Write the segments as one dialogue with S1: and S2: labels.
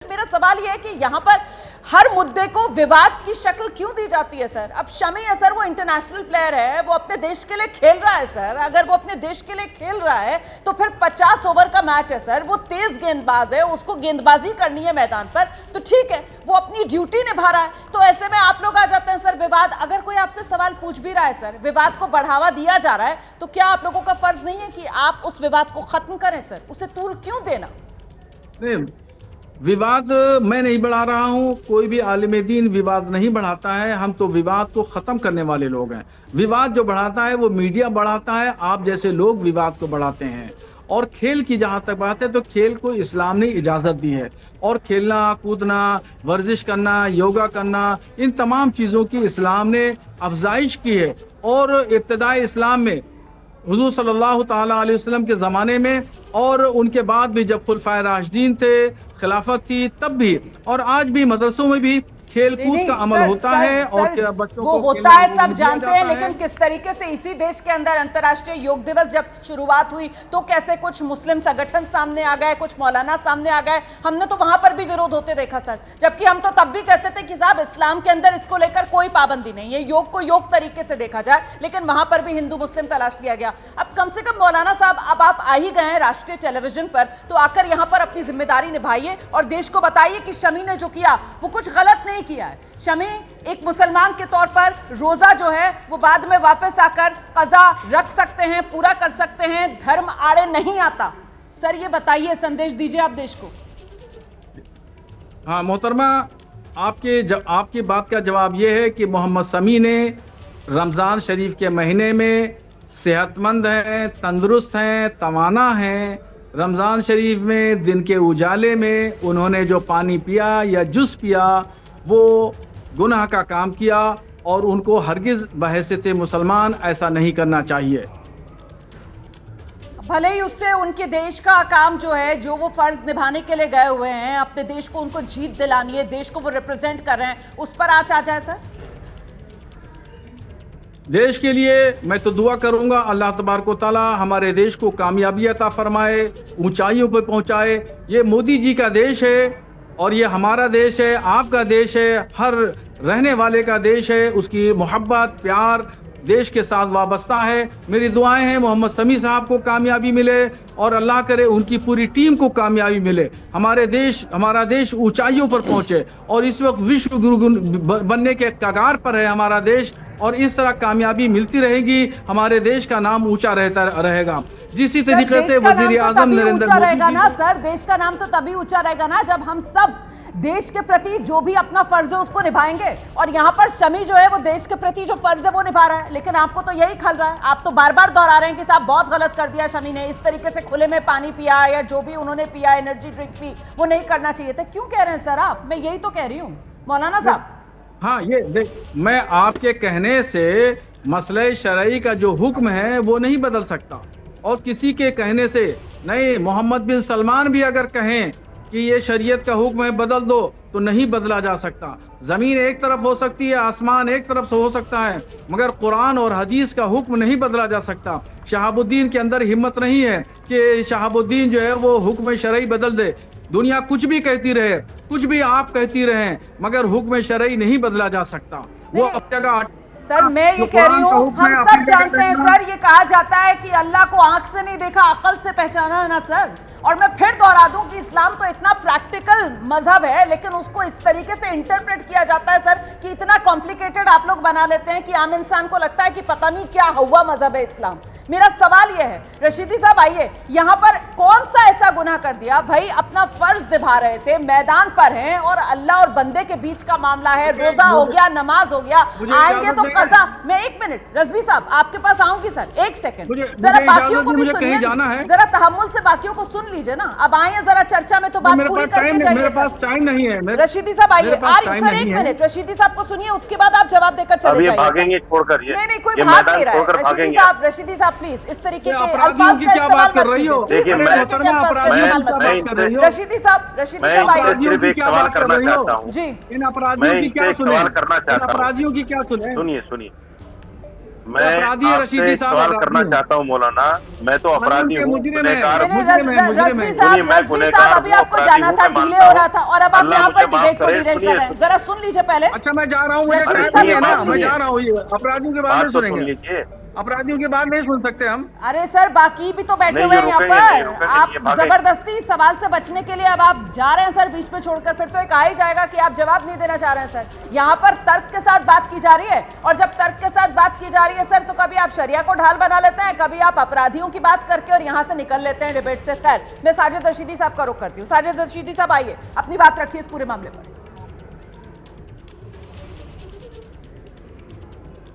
S1: मेरा सवाल यह है कि यहां पर हर मुद्दे को विवाद की शक्ल क्यों दी जाती है सर? अब शमी है सर, वो इंटरनेशनल प्लेयर है, वो अपने देश के लिए खेल रहा है सर। अगर वो अपने देश के लिए खेल रहा है तो फिर 50 ओवर का मैच है सर, वो तेज गेंदबाज है, उसको गेंदबाजी करनी है मैदान पर, तो ठीक है, वो अपनी ड्यूटी निभा रहा है। तो ऐसे में आप लोग आ जाते हैं सर विवाद। अगर कोई आपसे सवाल पूछ भी रहा है सर, विवाद को बढ़ावा दिया जा रहा है, तो क्या आप लोगों का फर्ज नहीं है कि आप उस विवाद को खत्म करें सर? उसे तूल क्यों देना?
S2: नहीं, विवाद मैं नहीं बढ़ा रहा हूं, कोई भी आलिम दीन विवाद नहीं बढ़ाता है। हम तो विवाद को खत्म करने वाले लोग हैं। विवाद जो बढ़ाता है वो मीडिया बढ़ाता है, आप जैसे लोग विवाद को बढ़ाते हैं। और खेल की जहां तक बात है तो खेल को इस्लाम ने इजाज़त दी है, और खेलना कूदना, वर्जिश करना, योगा करना, इन तमाम चीज़ों की इस्लाम ने अफजाइश की है। और इब्तिदाई इस्लाम में हुजूर सल्लल्लाहु ताला अलैहि वसल्लम के ज़माने में और उनके बाद भी जब खुलफाए राशिदीन थे, खिलाफत थी, तब भी और आज भी मदरसों में भी खेल कूद का अमल होता है। और बच्चों
S1: वो
S2: को
S1: होता है, सब जानते हैं, लेकिन किस तरीके से इसी देश के अंदर अंतर्राष्ट्रीय योग दिवस जब शुरुआत हुई तो कैसे कुछ मुस्लिम संगठन सामने आ गए, कुछ मौलाना सामने आ गए, हमने तो वहां पर भी विरोध होते देखा सर। जबकि हम तो तब भी कहते थे कि साहब इस्लाम के अंदर इसको लेकर कोई पाबंदी नहीं है, योग को योग तरीके से देखा जाए, लेकिन वहां पर भी हिंदू मुस्लिम तलाश लिया गया। अब कम से कम मौलाना साहब, अब आप आ ही गए हैं राष्ट्रीय टेलीविजन पर, तो आकर यहां पर अपनी जिम्मेदारी निभाइए और देश को बताइए कि शमी ने जो किया वो कुछ गलत नहीं किया है। शमी एक मुसलमान के तौर पर रोजा जो है वो बाद में वापस आकर कज़ा रख सकते हैं, पूरा कर सकते हैं, धर्म आड़े नहीं आता। सर ये बताइए, संदेश दीजिए आप देश को।
S2: हाँ मोहतरमा, आपकी बात का जवाब ये है कि मोहम्मद शमी ने रमज़ान शरीफ के महीने में सेहतमंद हैं, तंदुरुस्त हैं, तवाना हैं। रमज़ान शरीफ में दिन के उजाले में उन्होंने जो पानी पिया या जूस पिया वो गुनाह का काम किया, और उनको हरगिज़ बहैसियत मुसलमान ऐसा नहीं करना चाहिए।
S1: भले ही उससे उनके देश का काम जो है, जो वो फर्ज निभाने के लिए गए हुए हैं, अपने देश को उनको जीत दिलानी है, देश को वो रिप्रेजेंट कर रहे हैं, उस पर आँच आ जाए सर।
S2: देश के लिए मैं तो दुआ करूंगा अल्लाह तबारक व तआला हमारे देश को कामयाबी अता फरमाए, ऊंचाइयों पर पहुंचाए। ये मोदी जी का देश है और ये हमारा देश है, आपका देश है, हर रहने वाले का देश है। उसकी मोहब्बत प्यार देश के साथ वाबस्ता है। मेरी दुआएं हैं मोहम्मद शमी साहब को कामयाबी मिले, और अल्लाह करे उनकी पूरी टीम को कामयाबी मिले, हमारा देश ऊंचाइयों पर पहुंचे। और इस वक्त विश्व गुरु बनने के कगार पर है हमारा देश, और इस तरह कामयाबी मिलती रहेगी, हमारे देश का नाम ऊंचा रहता रहेगा। जिसी तरीके से वजीर आजम नरेंद्र मोदी
S1: रहेगा ना सर, देश का नाम तो तभी ऊंचा रहेगा ना जब हम सब देश के प्रति जो भी अपना फर्ज है उसको निभाएंगे। और यहाँ पर शमी जो है वो देश के प्रति जो फर्ज है वो निभा रहा है, लेकिन आपको तो यही खल रहा है। आप तो बार बार दोहरा रहे हैं कि साहब बहुत गलत कर दिया शमी ने, इस तरीके से खुले में पानी पिया या जो भी उन्होंने पिया, एनर्जी ड्रिंक पी, वो नहीं करना चाहिए था। क्यों कह रहे हैं सर आप? मैं यही तो कह रही हूँ मौलाना साहब।
S2: हाँ, ये देख, मैं आपके कहने से मसले शरई का जो हुक्म है वो नहीं बदल सकता, और किसी के कहने से नहीं। मोहम्मद बिन सलमान भी अगर कहें कि ये शरीयत का हुक्म है बदल दो, तो नहीं बदला जा सकता। ज़मीन एक तरफ हो सकती है, आसमान एक तरफ से हो सकता है, मगर कुरान और हदीस का हुक्म नहीं बदला जा सकता। शहाबुद्दीन के अंदर हिम्मत नहीं है कि शहाबुद्दीन जो है वो हुक्म शरई बदल दे। दुनिया कुछ भी कहती रहे, कुछ भी आप कहती रहें, मगर हुक्म शरई नहीं बदला जा सकता। वो अब जगह
S1: सर मैं ये कह रही हूँ, हम सब जानते हैं सर, ये कहा जाता है कि अल्लाह को आंख से नहीं देखा, अकल से पहचाना ना सर। और मैं फिर दोहरा दूं कि इस्लाम तो इतना प्रैक्टिकल मजहब है, लेकिन उसको इस तरीके से इंटरप्रेट किया जाता है सर कि इतना कॉम्प्लिकेटेड आप लोग बना लेते हैं कि आम इंसान को लगता है कि पता नहीं क्या हुआ मजहब है इस्लाम। मेरा सवाल यह है, रशीदी साहब आइए, यहाँ पर कौन सा ऐसा गुनाह कर दिया? भाई अपना फर्ज निभा रहे थे, मैदान पर हैं, और अल्लाह और बंदे के बीच का मामला है, रोजा हो गया, नमाज हो गया, आएंगे तो कज़ा। मैं एक मिनट रज़वी साहब आपके पास आऊंगी सर, एक सेकंड, जरा बाकियों को भी सुनिए, जरा तहम्मुल से बाकियों को सुन लीजिए ना। अब आइए जरा चर्चा में तो बात पूरी करके जाइए।
S2: मेरे पास टाइम नहीं है।
S1: रशीदी साहब आइए, सर एक मिनट, रशीदी साहब को सुनिए, उसके बाद आप जवाब देकर चले जाइए।
S3: भागेंगे छोड़कर,
S1: नहीं कोई भाग नहीं रहा है। रशीदी साहब प्लीज इस तरीके के अल्फाज का इस्तेमाल मत कीजिए।
S3: देखिए
S1: रशीदी साहब
S3: सवाल करना चाहता हूँ
S1: जी,
S2: इन अपराधियों की क्या सुने?
S3: सवाल करना चाहता हूँ,
S2: अपराधियों की क्या सुने?
S3: सुनिए। मैं
S2: अपराधी है रशीदी
S3: आपसे
S2: साहब,
S3: सवाल
S2: अपराधी
S3: करना
S2: हूँ।
S3: चाहता हूँ मौलाना, मैं तो अपराधी हूँ, गुनहगार हूँ।
S1: रजवी
S3: सुनिए, मैं
S1: साहब
S3: गुनहगार
S1: अभी
S3: हूँ,
S1: आपको
S3: अपराधी
S1: जाना
S3: हूँ,
S1: था,
S3: मैं
S1: डिले
S3: मानता
S1: हो
S3: हूँ।
S1: रहा था और अब आप
S3: अल्लाह
S1: यहाँ
S3: मुझे
S1: पर
S3: माफ
S1: डिबेट को
S3: करे।
S1: डिरेल कर रहे हैं।
S3: सुनिए,
S1: जरा सुन लीजिए पहले।
S2: अच्छा मैं जा रहा हूँ, मुझे
S1: रशीद
S2: टाइम
S1: साहब,
S2: नहीं है ना,
S3: बात
S2: मैं
S3: सुनिए।
S2: जा रहा हूँ। ये अपराधियों की बात
S3: बात
S2: नहीं
S3: तो सुन
S2: सुनेंगे,
S3: लीजिए।
S2: अपराधियों की बात नहीं सुन सकते हम।
S1: अरे सर, बाकी भी तो बैठे
S3: नहीं,
S1: हुए
S3: ये
S1: हैं यहाँ
S3: रुकेंगे नहीं,
S1: पर।
S3: रुकेंगे
S1: आप
S3: नहीं, ये भागेंगे।
S1: जबरदस्ती सवाल से बचने के लिए अब आप जा रहे हैं सर बीच में छोड़कर, फिर तो एक आ ही जाएगा कि आप जवाब नहीं देना चाह रहे हैं सर। यहाँ पर तर्क के साथ बात की जा रही है, और जब तर्क के साथ बात की जा रही है सर, तो कभी आप शरिया को ढाल बना लेते हैं, कभी आप अपराधियों की बात करके और यहाँ से निकल लेते हैं डिबेट से। खैर, मैं साजिद रशीदी साहब का रुख करती हूँ। साजिद रशीदी साहब, आइए, अपनी बात रखिए इस पूरे मामले पर।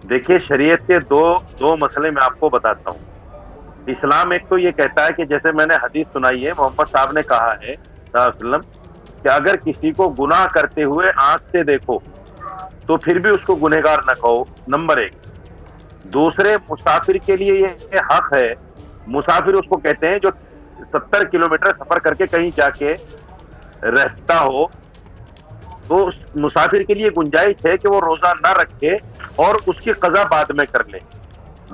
S3: देखिए, शरीयत के दो मसले मैं आपको बताता हूँ। इस्लाम एक तो ये कहता है कि जैसे मैंने हदीस सुनाई है, मोहम्मद साहब ने कहा है सल्लल्लाहु अलैहि वसल्लम कि अगर किसी को गुनाह करते हुए आंख से देखो तो फिर भी उसको गुनहगार न कहो, नंबर 1। दूसरे, मुसाफिर के लिए ये हक है, मुसाफिर उसको कहते हैं जो 70 किलोमीटर सफर करके कहीं जाके रहता हो, तो उस मुसाफिर के लिए गुंजाइश है कि वो रोजा ना रखे और उसकी कज़ा बाद में कर ले।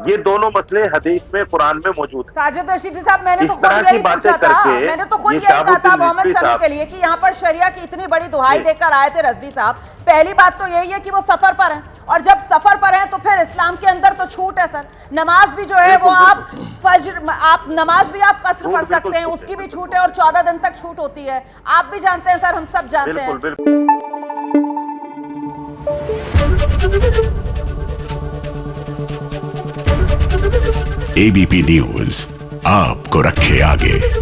S3: ये दोनों मसले हदीस में, कुरान में मौजूद है।
S1: साजिद रशीदी साहब, मैंने तो
S3: इस
S1: खुद
S3: तरह
S1: यही
S3: की बातें
S1: पूछा था,
S3: करके
S1: मैंने तो खुद
S3: ये
S1: यही कहा था
S3: शहाबुद्दीन
S1: मोहम्मद
S3: रिजवी
S1: शमी
S3: साहब
S1: के लिए कि यहाँ पर शरिया की इतनी बड़ी दुहाई देकर आए थे रजवी साहब। पहली बात तो यही है कि वो सफर पर हैं, और जब सफर पर हैं तो फिर इस्लाम के अंदर तो छूट है सर। नमाज भी जो है वो आप फज्र, आप नमाज भी आप कसर पढ़ सकते हैं, उसकी भी छूट है, और 14 दिन तक छूट होती है। आप भी जानते हैं सर, हम सब जानते हैं।
S3: बिल्कुल।
S4: एबीपी न्यूज आपको रखे आगे।